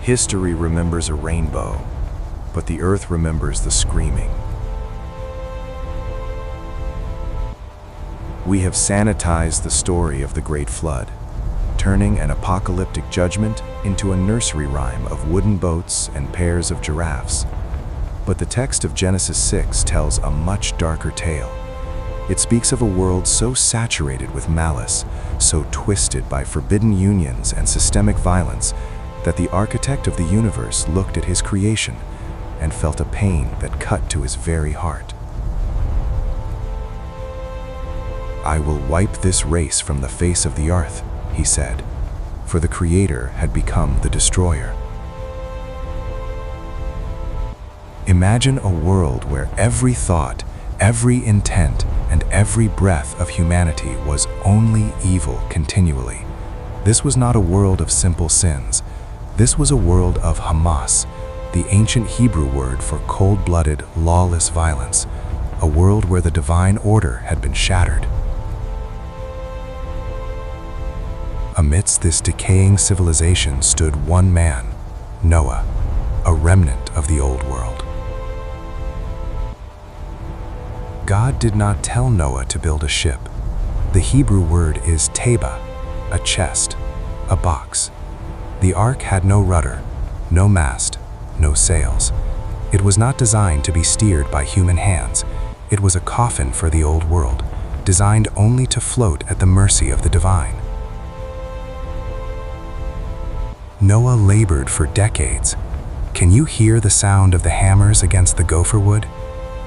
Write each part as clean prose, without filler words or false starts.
History remembers a rainbow, but the earth remembers the screaming. We have sanitized the story of the Great Flood, turning an apocalyptic judgment into a nursery rhyme of wooden boats and pairs of giraffes. But the text of Genesis 6 tells a much darker tale. It speaks of a world so saturated with malice, so twisted by forbidden unions and systemic violence, that the architect of the universe looked at his creation and felt a pain that cut to his very heart. "I will wipe this race from the face of the earth," he said, for the Creator had become the destroyer. Imagine a world where every thought, every intent, and every breath of humanity was only evil continually. This was not a world of simple sins. This was a world of hamas, the ancient Hebrew word for cold-blooded, lawless violence, a world where the divine order had been shattered. Amidst this decaying civilization stood one man, Noah, a remnant of the old world. God did not tell Noah to build a ship. The Hebrew word is Tebah, a chest, a box. The ark had no rudder, no mast, no sails. It was not designed to be steered by human hands. It was a coffin for the old world, designed only to float at the mercy of the divine. Noah labored for decades. Can you hear the sound of the hammers against the gopher wood?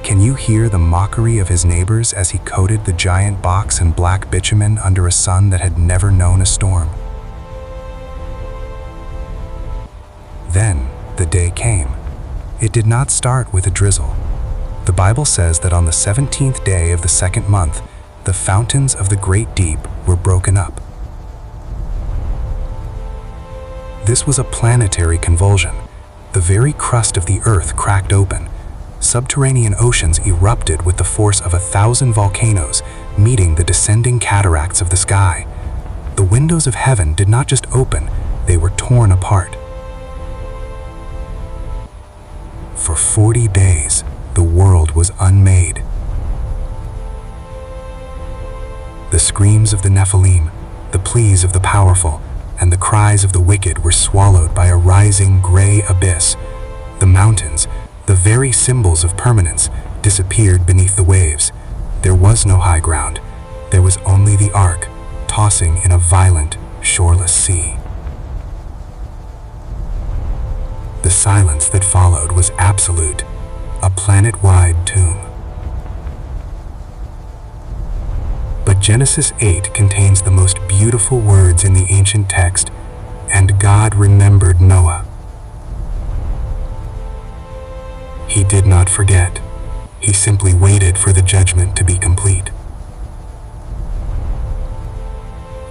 Can you hear the mockery of his neighbors as he coated the giant box in black bitumen under a sun that had never known a storm? Then the day came. It did not start with a drizzle. The Bible says that on the 17th day of the second month, the fountains of the great deep were broken up. This was a planetary convulsion. The very crust of the earth cracked open. Subterranean oceans erupted with the force of 1,000 volcanoes, meeting the descending cataracts of the sky. The windows of heaven did not just open, they were torn apart. For 40 days, the world was unmade. The screams of the Nephilim, the pleas of the powerful, and the cries of the wicked were swallowed by a rising gray abyss. The mountains, the very symbols of permanence, disappeared beneath the waves. There was no high ground. There was only the ark, tossing in a violent, shoreless sea. The silence that followed was absolute, a planet-wide tomb. But Genesis 8 contains the most beautiful words in the ancient text, "And God remembered Noah." He did not forget. He simply waited for the judgment to be complete.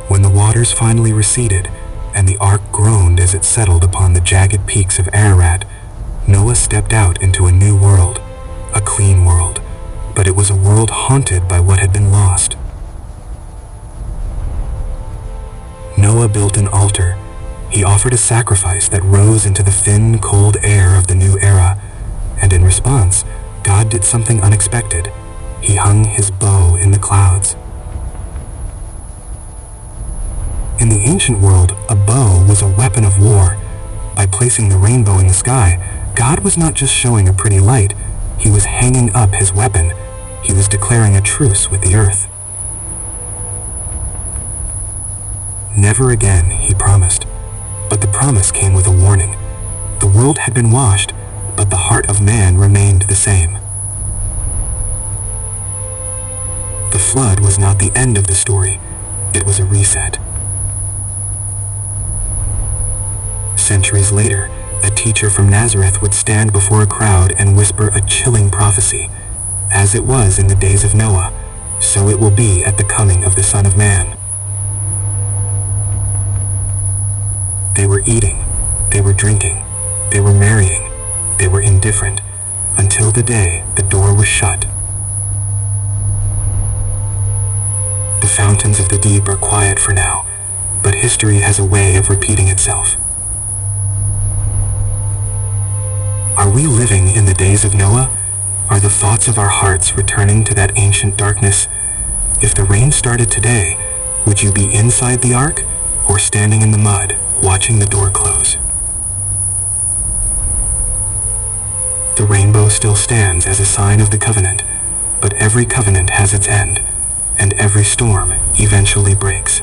When the waters finally receded, and the ark groaned as it settled upon the jagged peaks of Ararat, Noah stepped out into a new world, a clean world, but it was a world haunted by what had been lost. Noah built an altar. He offered a sacrifice that rose into the thin, cold air of the new era, and in response, God did something unexpected. He hung his bow in the clouds. In the ancient world, a bow was a weapon of war. By placing the rainbow in the sky, God was not just showing a pretty light, he was hanging up his weapon. He was declaring a truce with the earth. Never again, he promised. But the promise came with a warning. The world had been washed, but the heart of man remained the same. The flood was not the end of the story. It was a reset. Centuries later, a teacher from Nazareth would stand before a crowd and whisper a chilling prophecy. As it was in the days of Noah, so it will be at the coming of the Son of Man. They were eating, they were drinking, they were marrying, they were indifferent, until the day the door was shut. The fountains of the deep are quiet for now, but history has a way of repeating itself. Are we living in the days of Noah? Are the thoughts of our hearts returning to that ancient darkness? If the rain started today, would you be inside the ark or standing in the mud, watching the door close? The rainbow still stands as a sign of the covenant, but every covenant has its end, and every storm eventually breaks.